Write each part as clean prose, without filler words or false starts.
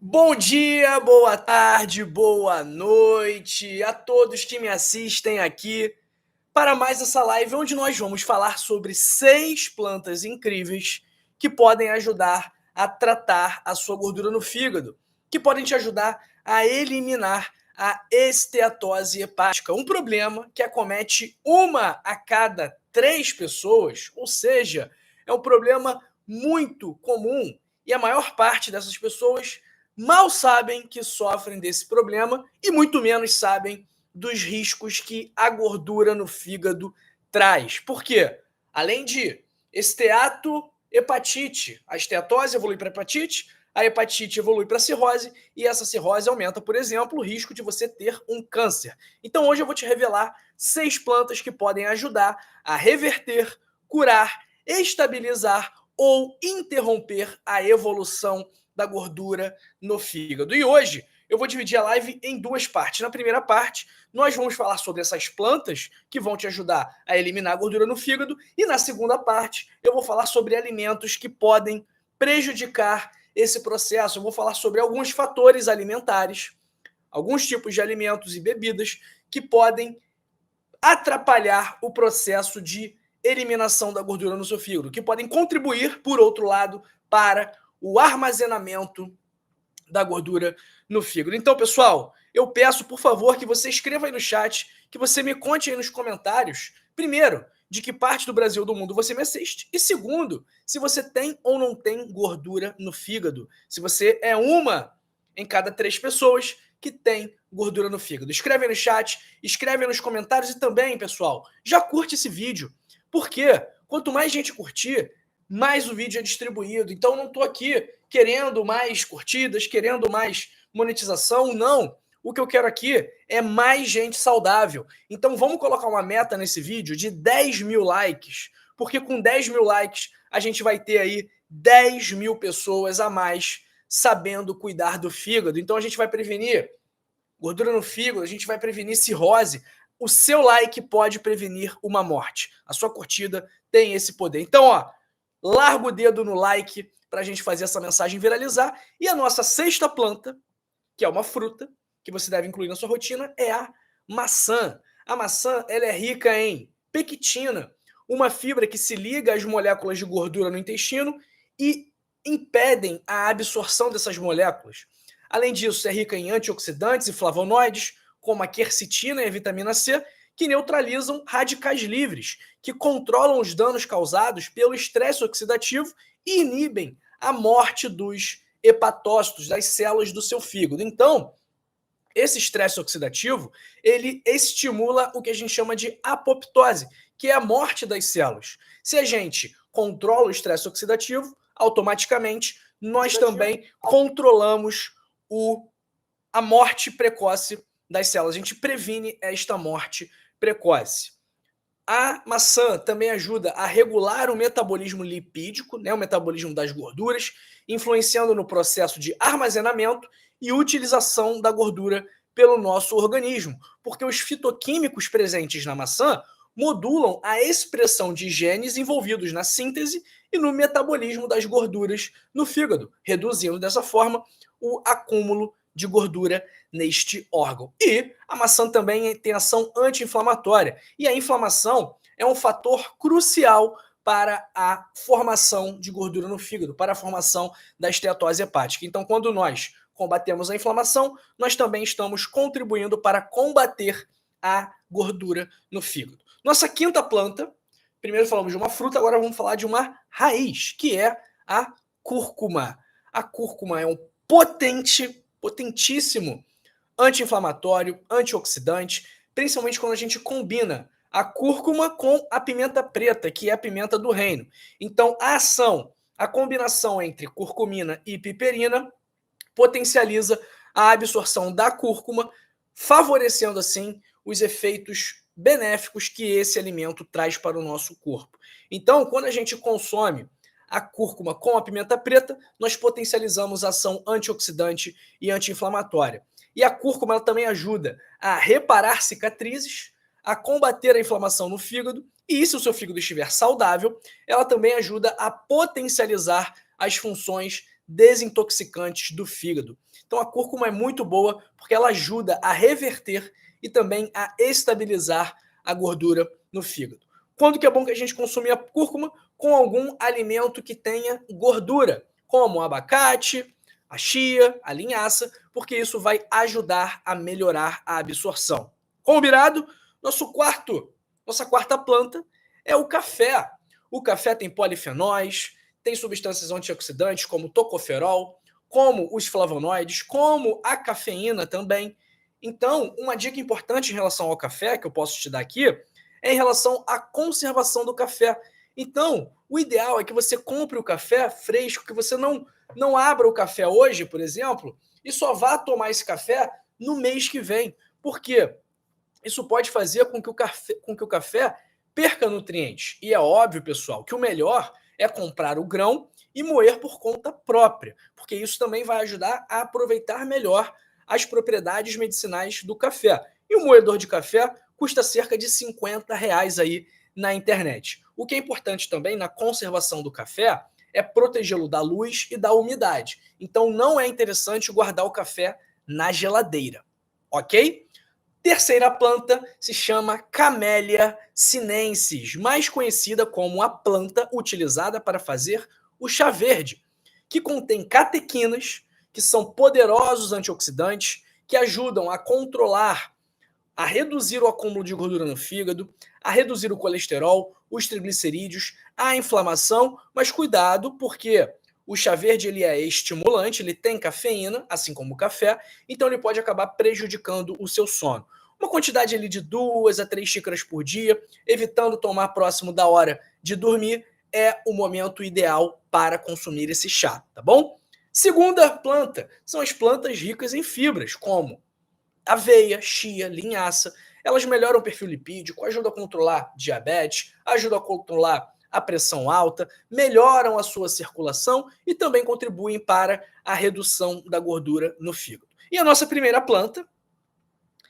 Bom dia, boa tarde, boa noite a todos que me assistem aqui para mais essa live onde nós vamos falar sobre 6 plantas incríveis que podem ajudar a tratar a sua gordura no fígado, que podem te ajudar a eliminar a esteatose hepática, um problema que acomete uma a cada 3 pessoas, ou seja, é um problema muito comum e a maior parte dessas pessoas mal sabem que sofrem desse problema e muito menos sabem dos riscos que a gordura no fígado traz. Por quê? Além de esteatohepatite, a esteatose evolui para hepatite, a hepatite evolui para cirrose e essa cirrose aumenta, por exemplo, o risco de você ter um câncer. Então hoje eu vou te revelar 6 plantas que podem ajudar a reverter, curar, estabilizar ou interromper a evolução da gordura no fígado. E hoje eu vou dividir a live em 2 partes. Na primeira parte, nós vamos falar sobre essas plantas que vão te ajudar a eliminar a gordura no fígado. E na segunda parte, eu vou falar sobre alimentos que podem prejudicar esse processo. Eu vou falar sobre alguns fatores alimentares, alguns tipos de alimentos e bebidas que podem atrapalhar o processo de eliminação da gordura no seu fígado, que podem contribuir, por outro lado, para o armazenamento da gordura no fígado. Então, pessoal, eu peço, por favor, que você escreva aí no chat, que você me conte aí nos comentários, primeiro, de que parte do Brasil ou do mundo você me assiste, e segundo, se você tem ou não tem gordura no fígado, se você é uma em cada 3 pessoas que tem gordura no fígado. Escreve aí no chat, escreve aí nos comentários e também, pessoal, já curte esse vídeo, porque quanto mais gente curtir, mais o vídeo é distribuído. Então não estou aqui querendo mais curtidas, querendo mais monetização, não. O que eu quero aqui é mais gente saudável. Então vamos colocar uma meta nesse vídeo de 10 mil likes, porque com 10 mil likes a gente vai ter aí 10 mil pessoas a mais sabendo cuidar do fígado. Então a gente vai prevenir gordura no fígado, a gente vai prevenir cirrose. O seu like pode prevenir uma morte. A sua curtida tem esse poder. Então, ó, larga o dedo no like para a gente fazer essa mensagem viralizar. E a nossa sexta planta, que é uma fruta, que você deve incluir na sua rotina, é a maçã. A maçã ela é rica em pectina, uma fibra que se liga às moléculas de gordura no intestino e impedem a absorção dessas moléculas. Além disso, é rica em antioxidantes e flavonoides, como a quercetina e a vitamina C, que neutralizam radicais livres, que controlam os danos causados pelo estresse oxidativo e inibem a morte dos hepatócitos, das células do seu fígado. Então, esse estresse oxidativo, ele estimula o que a gente chama de apoptose, que é a morte das células. Se a gente controla o estresse oxidativo, automaticamente nós também controlamos a morte precoce das células. A gente previne esta morte precoce. A maçã também ajuda a regular o metabolismo lipídico, né, o metabolismo das gorduras, influenciando no processo de armazenamento e utilização da gordura pelo nosso organismo, porque os fitoquímicos presentes na maçã modulam a expressão de genes envolvidos na síntese e no metabolismo das gorduras no fígado, reduzindo dessa forma o acúmulo de gordura neste órgão. E a maçã também tem ação anti-inflamatória. E a inflamação é um fator crucial para a formação de gordura no fígado, para a formação da esteatose hepática. Então, quando nós combatemos a inflamação, nós também estamos contribuindo para combater a gordura no fígado. Nossa quinta planta, primeiro falamos de uma fruta, agora vamos falar de uma raiz, que é a cúrcuma. A cúrcuma é um potentíssimo anti-inflamatório, antioxidante, principalmente quando a gente combina a cúrcuma com a pimenta preta, que é a pimenta do reino. Então, a combinação entre curcumina e piperina potencializa a absorção da cúrcuma, favorecendo assim os efeitos benéficos que esse alimento traz para o nosso corpo. Então, quando a gente consome a cúrcuma com a pimenta preta, nós potencializamos a ação antioxidante e anti-inflamatória. E a cúrcuma ela também ajuda a reparar cicatrizes, a combater a inflamação no fígado, e se o seu fígado estiver saudável, ela também ajuda a potencializar as funções desintoxicantes do fígado. Então a cúrcuma é muito boa porque ela ajuda a reverter e também a estabilizar a gordura no fígado. Quando que é bom que a gente consumir a cúrcuma? Com algum alimento que tenha gordura, como o abacate, a chia, a linhaça, porque isso vai ajudar a melhorar a absorção. Combinado? Nossa quarta planta é o café. O café tem polifenóis, tem substâncias antioxidantes como tocoferol, como os flavonoides, como a cafeína também. Então, uma dica importante em relação ao café que eu posso te dar aqui é em relação à conservação do café. Então, o ideal é que você compre o café fresco, que você não abra o café hoje, por exemplo, e só vá tomar esse café no mês que vem. Por quê? Isso pode fazer com que o café perca nutrientes. E é óbvio, pessoal, que o melhor é comprar o grão e moer por conta própria, porque isso também vai ajudar a aproveitar melhor as propriedades medicinais do café. E o moedor de café custa cerca de R$ 50 aí na internet. O que é importante também na conservação do café é protegê-lo da luz e da umidade. Então não é interessante guardar o café na geladeira, ok? Terceira planta se chama Camellia sinensis, mais conhecida como a planta utilizada para fazer o chá verde, que contém catequinas, que são poderosos antioxidantes, que ajudam a controlar, a reduzir o acúmulo de gordura no fígado, a reduzir o colesterol, os triglicerídeos, a inflamação, mas cuidado, porque o chá verde ele é estimulante, ele tem cafeína, assim como o café, então ele pode acabar prejudicando o seu sono. Uma quantidade ali de 2 a 3 xícaras por dia, evitando tomar próximo da hora de dormir, é o momento ideal para consumir esse chá, tá bom? Segunda planta são as plantas ricas em fibras, como aveia, chia, linhaça. Elas melhoram o perfil lipídico, ajudam a controlar diabetes, ajudam a controlar a pressão alta, melhoram a sua circulação e também contribuem para a redução da gordura no fígado. E a nossa primeira planta,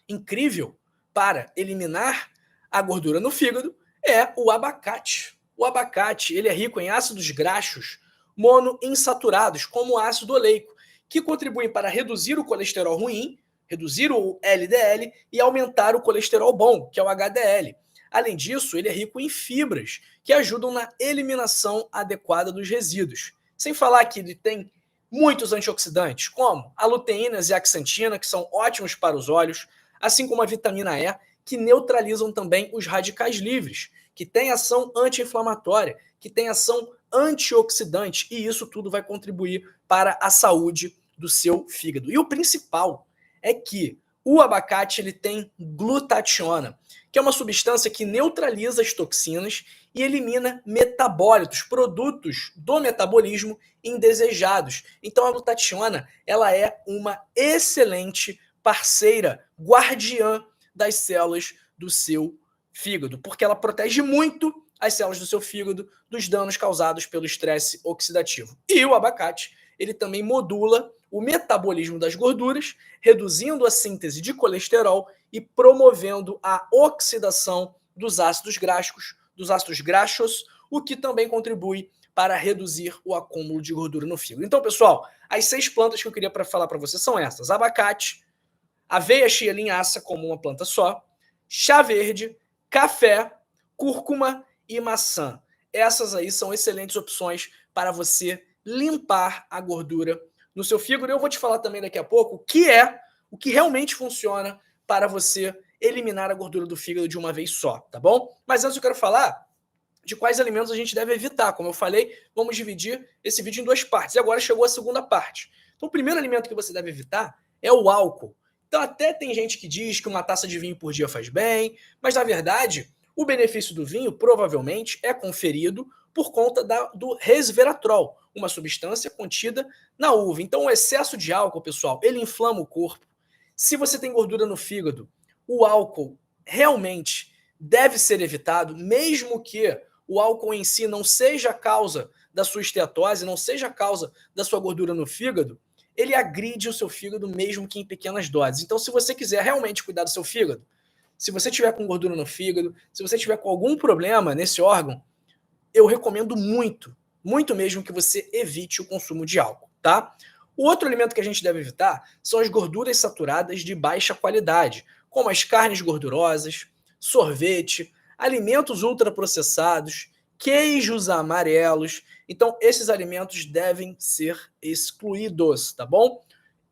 incrível para eliminar a gordura no fígado, é o abacate. O abacate ele é rico em ácidos graxos monoinsaturados, como o ácido oleico, que contribuem para reduzir o colesterol ruim, reduzir o LDL e aumentar o colesterol bom, que é o HDL. Além disso, ele é rico em fibras, que ajudam na eliminação adequada dos resíduos. Sem falar que ele tem muitos antioxidantes, como a luteína e a zeaxantina, que são ótimos para os olhos, assim como a vitamina E, que neutralizam também os radicais livres, que tem ação anti-inflamatória, que tem ação antioxidante, e isso tudo vai contribuir para a saúde do seu fígado. E o principal é que o abacate ele tem glutationa, que é uma substância que neutraliza as toxinas e elimina metabólitos, produtos do metabolismo indesejados. Então a glutationa ela é uma excelente parceira, guardiã das células do seu fígado, porque ela protege muito as células do seu fígado dos danos causados pelo estresse oxidativo. E o abacate, ele também modula o metabolismo das gorduras, reduzindo a síntese de colesterol e promovendo a oxidação dos ácidos graxos, o que também contribui para reduzir o acúmulo de gordura no fígado. Então, pessoal, as 6 plantas que eu queria falar para você são essas: abacate, aveia, chia, linhaça, como uma planta só, chá verde, café, cúrcuma e maçã. Essas aí são excelentes opções para você limpar a gordura no seu fígado. Eu vou te falar também daqui a pouco o que realmente funciona para você eliminar a gordura do fígado de uma vez só, tá bom? Mas antes eu quero falar de quais alimentos a gente deve evitar. Como eu falei, vamos dividir esse vídeo em 2 partes. E agora chegou a segunda parte. Então, o primeiro alimento que você deve evitar é o álcool. Então, até tem gente que diz que uma taça de vinho por dia faz bem, mas na verdade, o benefício do vinho provavelmente é conferido por conta do resveratrol, uma substância contida na uva. Então, o excesso de álcool, pessoal, ele inflama o corpo. Se você tem gordura no fígado, o álcool realmente deve ser evitado, mesmo que o álcool em si não seja a causa da sua esteatose, não seja a causa da sua gordura no fígado, ele agride o seu fígado mesmo que em pequenas doses. Então, se você quiser realmente cuidar do seu fígado, se você tiver com gordura no fígado, se você tiver com algum problema nesse órgão, eu recomendo muito, muito mesmo que você evite o consumo de álcool. tá? O outro alimento que a gente deve evitar são as gorduras saturadas de baixa qualidade, como as carnes gordurosas, sorvete, alimentos ultraprocessados, queijos amarelos. Então, esses alimentos devem ser excluídos, tá bom?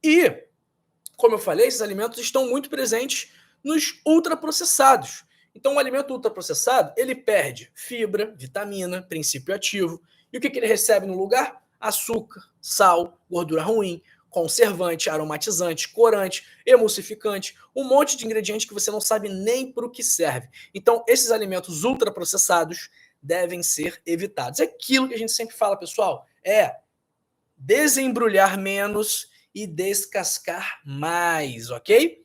E, como eu falei, esses alimentos estão muito presentes nos ultraprocessados. Então, o alimento ultraprocessado, ele perde fibra, vitamina, princípio ativo. E o que ele recebe no lugar? Açúcar, sal, gordura ruim, conservante, aromatizante, corante, emulsificante, um monte de ingrediente que você não sabe nem para o que serve. Então, esses alimentos ultraprocessados devem ser evitados. É aquilo que a gente sempre fala, pessoal, é desembrulhar menos e descascar mais, ok?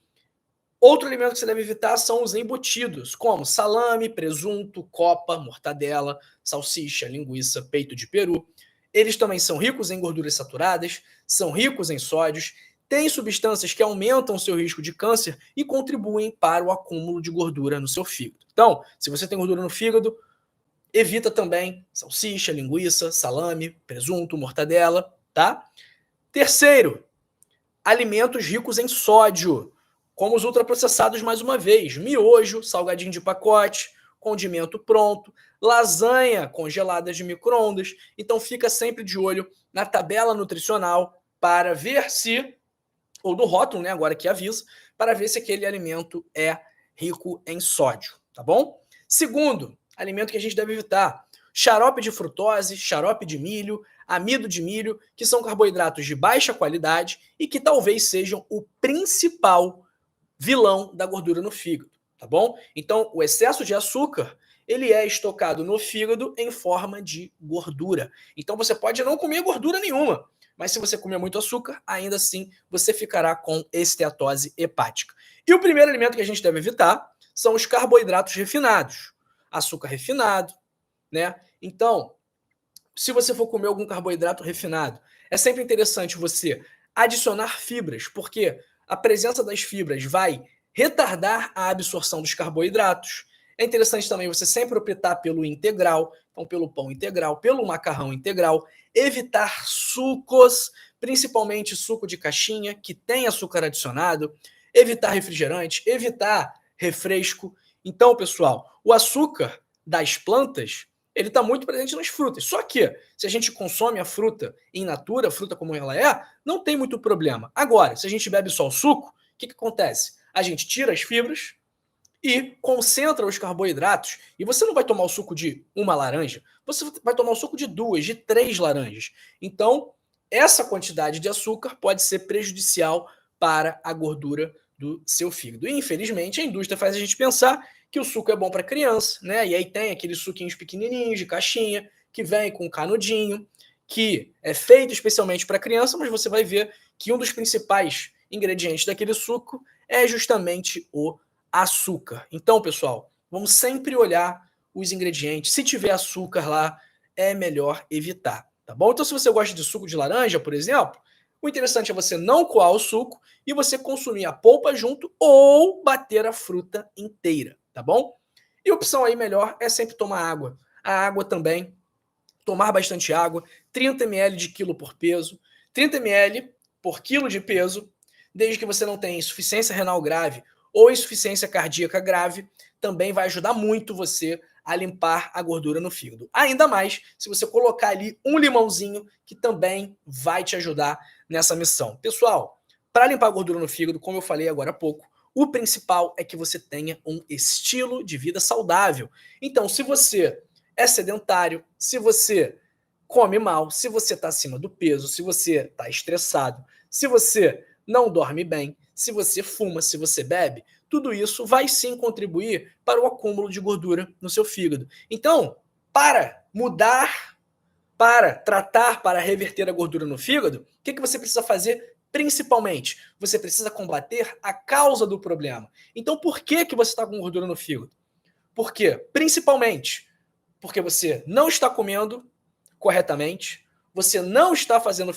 Outro alimento que você deve evitar são os embutidos, como salame, presunto, copa, mortadela, salsicha, linguiça, peito de peru. Eles também são ricos em gorduras saturadas, são ricos em sódios, têm substâncias que aumentam o seu risco de câncer e contribuem para o acúmulo de gordura no seu fígado. Então, se você tem gordura no fígado, evita também salsicha, linguiça, salame, presunto, mortadela, tá? Terceiro, alimentos ricos em sódio, como os ultraprocessados, mais uma vez, miojo, salgadinho de pacote, condimento pronto, lasanha congelada de micro-ondas. Então fica sempre de olho na tabela nutricional para ver se, ou do rótulo, né, agora que avisa, para ver se aquele alimento é rico em sódio, tá bom? Segundo, alimento que a gente deve evitar, xarope de frutose, xarope de milho, amido de milho, que são carboidratos de baixa qualidade e que talvez sejam o principal vilão da gordura no fígado, tá bom? Então, o excesso de açúcar, ele é estocado no fígado em forma de gordura. Então, você pode não comer gordura nenhuma, mas se você comer muito açúcar, ainda assim você ficará com esteatose hepática. E o primeiro alimento que a gente deve evitar são os carboidratos refinados. Açúcar refinado, né? Então, se você for comer algum carboidrato refinado, é sempre interessante você adicionar fibras, porque a presença das fibras vai retardar a absorção dos carboidratos. É interessante também você sempre optar pelo integral, então pelo pão integral, pelo macarrão integral, evitar sucos, principalmente suco de caixinha, que tem açúcar adicionado, evitar refrigerante, evitar refresco. Então, pessoal, o açúcar das plantas ele está muito presente nas frutas. Só que, se a gente consome a fruta in natura, a fruta como ela é, não tem muito problema. Agora, se a gente bebe só o suco, o que acontece? A gente tira as fibras e concentra os carboidratos. E você não vai tomar o suco de uma laranja, você vai tomar o suco de duas, de três laranjas. Então, essa quantidade de açúcar pode ser prejudicial para a gordura do seu fígado. E, infelizmente, a indústria faz a gente pensar que o suco é bom para criança, né? E aí tem aqueles suquinhos pequenininhos de caixinha que vem com canudinho, que é feito especialmente para criança, mas você vai ver que um dos principais ingredientes daquele suco é justamente o açúcar. Então, pessoal, vamos sempre olhar os ingredientes. Se tiver açúcar lá, é melhor evitar, tá bom? Então, se você gosta de suco de laranja, por exemplo, o interessante é você não coar o suco e você consumir a polpa junto ou bater a fruta inteira, tá bom? E a opção aí melhor é sempre tomar água. A água também, tomar bastante água, 30 ml de quilo por peso, 30 ml por quilo de peso, desde que você não tenha insuficiência renal grave ou insuficiência cardíaca grave, também vai ajudar muito você a limpar a gordura no fígado. Ainda mais se você colocar ali um limãozinho, que também vai te ajudar nessa missão. Pessoal, para limpar a gordura no fígado, como eu falei agora há pouco, o principal é que você tenha um estilo de vida saudável. Então, se você é sedentário, se você come mal, se você está acima do peso, se você está estressado, se você não dorme bem, se você fuma, se você bebe, tudo isso vai sim contribuir para o acúmulo de gordura no seu fígado. Então, para mudar, para tratar, para reverter a gordura no fígado, o que você precisa fazer? Principalmente, você precisa combater a causa do problema. Então, por que você está com gordura no fígado? Por quê? Principalmente porque você não está comendo corretamente, você não está fazendo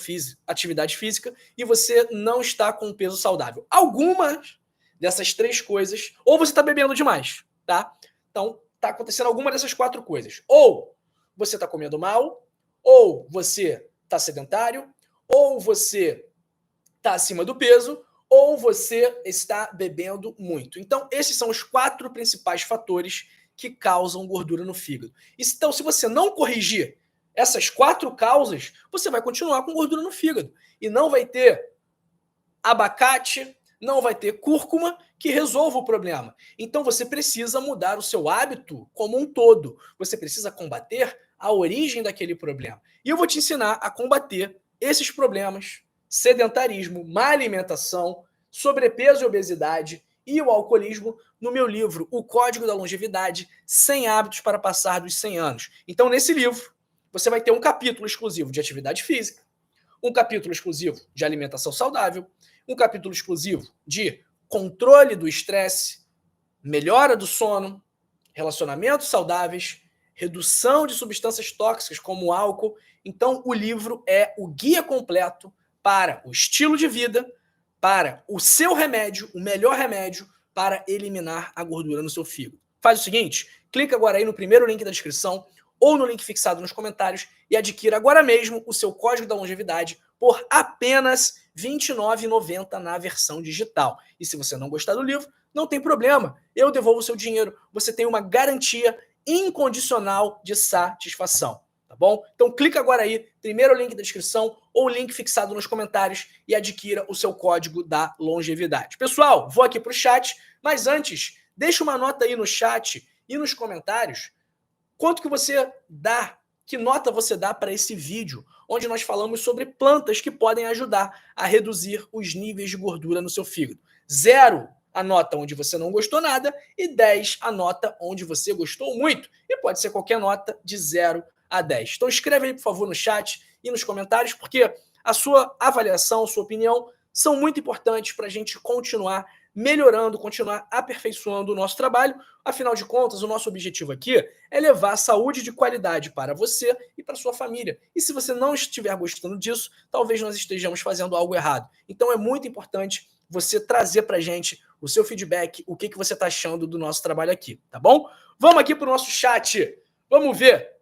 atividade física e você não está com um peso saudável. Algumas dessas três coisas, ou você está bebendo demais, tá? Então, está acontecendo alguma dessas quatro coisas. Ou você está comendo mal, ou você está sedentário, ou você está acima do peso, ou você está bebendo muito. Então, esses são os 4 principais fatores que causam gordura no fígado. Então, se você não corrigir essas 4 causas, você vai continuar com gordura no fígado. E não vai ter abacate, não vai ter cúrcuma que resolva o problema. Então, você precisa mudar o seu hábito como um todo. Você precisa combater a origem daquele problema. E eu vou te ensinar a combater esses problemas: sedentarismo, má alimentação, sobrepeso e obesidade e o alcoolismo no meu livro O Código da Longevidade, 100 hábitos para passar dos 100 anos. Então, nesse livro, você vai ter um capítulo exclusivo de atividade física, um capítulo exclusivo de alimentação saudável, um capítulo exclusivo de controle do estresse, melhora do sono, relacionamentos saudáveis, redução de substâncias tóxicas como álcool. Então, o livro é o guia completo para o estilo de vida, para o seu remédio, o melhor remédio para eliminar a gordura no seu fígado. Faz o seguinte, clica agora aí no primeiro link da descrição ou no link fixado nos comentários e adquira agora mesmo o seu Código da Longevidade por apenas R$ 29,90 na versão digital. E se você não gostar do livro, não tem problema, eu devolvo o seu dinheiro. Você tem uma garantia incondicional de satisfação, tá bom? Então clica agora aí, primeiro link da descrição ou link fixado nos comentários e adquira o seu Código da Longevidade. Pessoal, vou aqui para o chat, mas antes, deixa uma nota aí no chat e nos comentários quanto que você dá, que nota você dá para esse vídeo, onde nós falamos sobre plantas que podem ajudar a reduzir os níveis de gordura no seu fígado. 0, a nota onde você não gostou nada, e 10, a nota onde você gostou muito. E pode ser qualquer nota de 0 a 10. Então escreve aí, por favor, no chat e nos comentários, porque a sua avaliação, a sua opinião são muito importantes para a gente continuar melhorando, continuar aperfeiçoando o nosso trabalho. Afinal de contas, o nosso objetivo aqui é levar saúde de qualidade para você e para sua família. E se você não estiver gostando disso, talvez nós estejamos fazendo algo errado. Então é muito importante você trazer para a gente o seu feedback, o que você está achando do nosso trabalho aqui, tá bom? Vamos aqui para o nosso chat, vamos ver.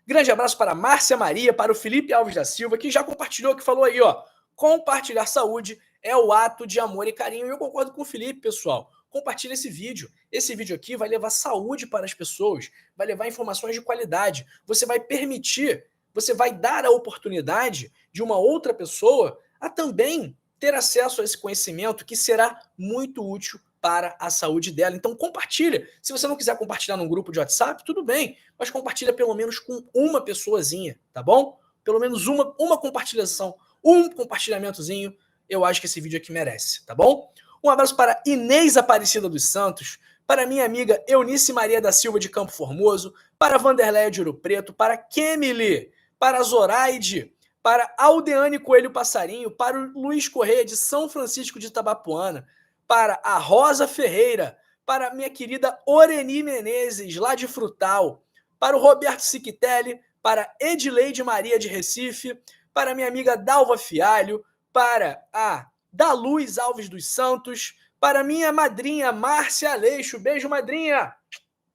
Grande abraço para a Márcia Maria, para o Felipe Alves da Silva, que já compartilhou, que falou aí, ó, compartilhar saúde é o ato de amor e carinho. E eu concordo com o Felipe, pessoal. Compartilhe esse vídeo. Esse vídeo aqui vai levar saúde para as pessoas, vai levar informações de qualidade. Você vai permitir, você vai dar a oportunidade de uma outra pessoa a também ter acesso a esse conhecimento que será muito útil para a saúde dela. Então compartilha. Se você não quiser compartilhar num grupo de WhatsApp, tudo bem, mas compartilha pelo menos com uma pessoazinha, tá bom? Pelo menos uma compartilhação, um compartilhamentozinho, eu acho que esse vídeo aqui merece, tá bom? Um abraço para Inês Aparecida dos Santos, para minha amiga Eunice Maria da Silva de Campo Formoso, para Vanderleia de Ouro Preto, para Kemily, para Zoraide, para Aldeane Coelho Passarinho, para o Luiz Correia de São Francisco de Itabapuana, para a Rosa Ferreira, para minha querida Oreni Menezes, lá de Frutal, para o Roberto Siquitelli, para Edileide Maria de Recife, para minha amiga Dalva Fialho, para a da Luz Alves dos Santos, para minha madrinha Márcia Aleixo. Beijo, madrinha!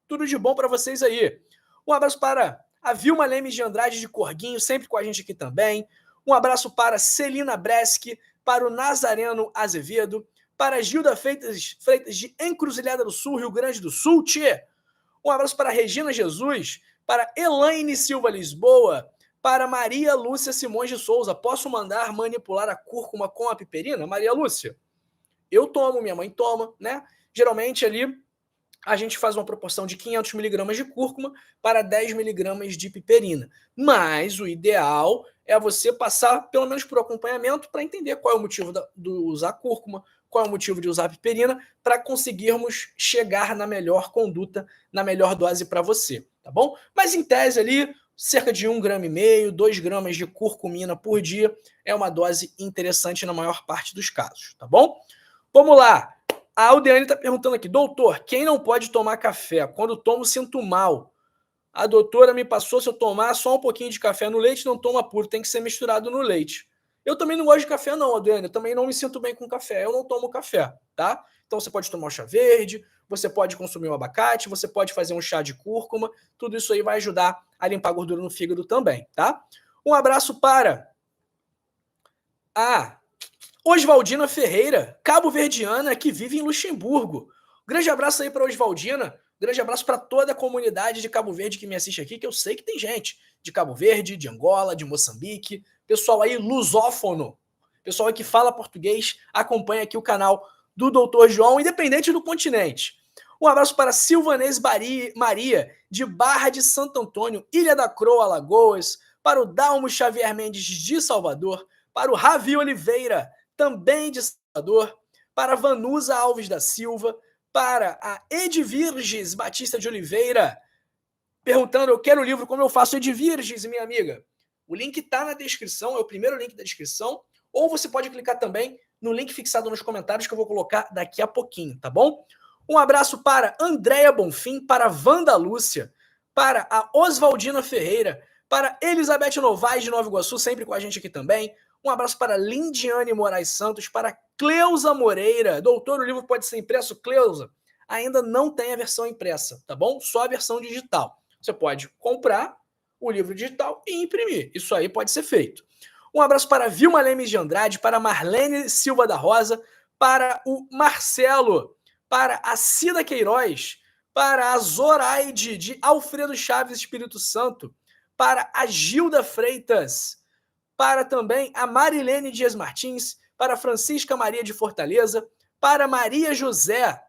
Tudo de bom para vocês aí. Um abraço para a Vilma Lemes de Andrade de Corguinho, sempre com a gente aqui também. Um abraço para Celina Breski, para o Nazareno Azevedo, para Gilda Freitas de Encruzilhada do Sul, Rio Grande do Sul, tchê. Um abraço para Regina Jesus, para Elaine Silva Lisboa, para Maria Lúcia Simões de Souza. Posso mandar manipular a cúrcuma com a piperina? Maria Lúcia, eu tomo, minha mãe toma, né? Geralmente ali a gente faz uma proporção de 500 miligramas de cúrcuma para 10 miligramas de piperina. Mas o ideal é você passar pelo menos por acompanhamento para entender qual é o motivo de usar cúrcuma, qual é o motivo de usar piperina, para conseguirmos chegar na melhor conduta, na melhor dose para você, tá bom? Mas em tese ali, cerca de 1,5 grama, 2 gramas de curcumina por dia é uma dose interessante na maior parte dos casos, tá bom? Vamos lá. A Aldeane está perguntando aqui, doutor, quem não pode tomar café? Quando tomo, sinto mal. A doutora me passou, se eu tomar só um pouquinho de café no leite, não toma puro, tem que ser misturado no leite. Eu também não gosto de café não, Aldeane, eu também não me sinto bem com café, eu não tomo café, tá? Então você pode tomar um chá verde, você pode consumir um abacate, você pode fazer um chá de cúrcuma, tudo isso aí vai ajudar a limpar a gordura no fígado também, tá? Um abraço para Ah, Oswaldina Ferreira, cabo-verdiana que vive em Luxemburgo. Grande abraço aí para Oswaldina. Grande abraço para toda a comunidade de Cabo Verde que me assiste aqui, que eu sei que tem gente de Cabo Verde, de Angola, de Moçambique. Pessoal aí lusófono. Pessoal aí que fala português, acompanha aqui o canal do Dr. João, independente do continente. Um abraço para Silvanese Maria, de Barra de Santo Antônio, Ilha da Croa, Alagoas. Para o Dalmo Xavier Mendes, de Salvador. Para o Ravi Oliveira, também de Salvador. Para Vanusa Alves da Silva. Para a Edvirges Batista de Oliveira, perguntando, eu quero o livro, como eu faço? Edvirges, minha amiga. O link está na descrição, é o primeiro link da descrição, ou você pode clicar também no link fixado nos comentários que eu vou colocar daqui a pouquinho, tá bom? Um abraço para Andréia Bonfim, para Wanda Lúcia, para a Oswaldina Ferreira, para Elizabeth Novaes de Nova Iguaçu, sempre com a gente aqui também. Um abraço para Lindiane Moraes Santos, para Cleusa Moreira. Doutor, o livro pode ser impresso? Cleusa, ainda não tem a versão impressa, tá bom? Só a versão digital. Você pode comprar o livro digital e imprimir. Isso aí pode ser feito. Um abraço para Vilma Lemes de Andrade, para Marlene Silva da Rosa, para o Marcelo, para a Cida Queiroz, para a Zoraide de Alfredo Chaves Espírito Santo, para a Gilda Freitas, para também a Marilene Dias Martins, para a Francisca Maria de Fortaleza, para Maria José,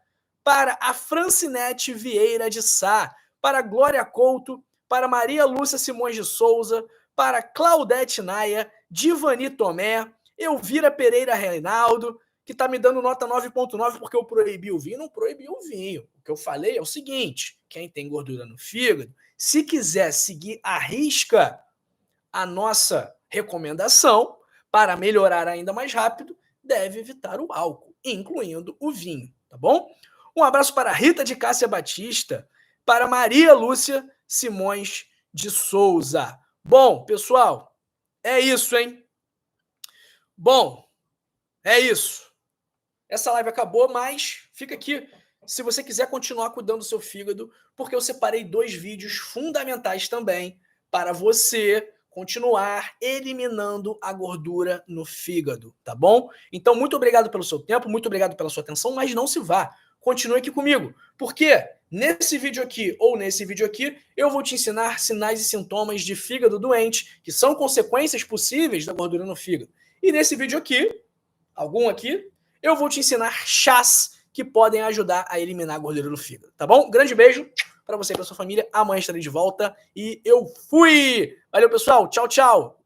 para a Francinete Vieira de Sá, para Glória Couto, para Maria Lúcia Simões de Souza, para Claudete Naia, Divani Tomé, Elvira Pereira Reinaldo, que está me dando nota 9.9 porque eu proibi o vinho. Não proibi o vinho. O que eu falei é o seguinte, quem tem gordura no fígado, se quiser seguir à risca a nossa recomendação para melhorar ainda mais rápido, deve evitar o álcool, incluindo o vinho, tá bom? Um abraço para Rita de Cássia Batista, para Maria Lúcia Simões de Souza. Bom, pessoal, é isso, hein? Bom, é isso. Essa live acabou, mas fica aqui se você quiser continuar cuidando do seu fígado, porque eu separei 2 vídeos fundamentais também para você continuar eliminando a gordura no fígado, tá bom? Então, muito obrigado pelo seu tempo, muito obrigado pela sua atenção, mas não se vá. Continue aqui comigo, porque nesse vídeo aqui ou nesse vídeo aqui, eu vou te ensinar sinais e sintomas de fígado doente, que são consequências possíveis da gordura no fígado. E nesse vídeo aqui, algum aqui, eu vou te ensinar chás que podem ajudar a eliminar a gordura do fígado, tá bom? Grande beijo para você e para sua família. Amanhã estarei de volta e eu fui! Valeu, pessoal. Tchau, tchau.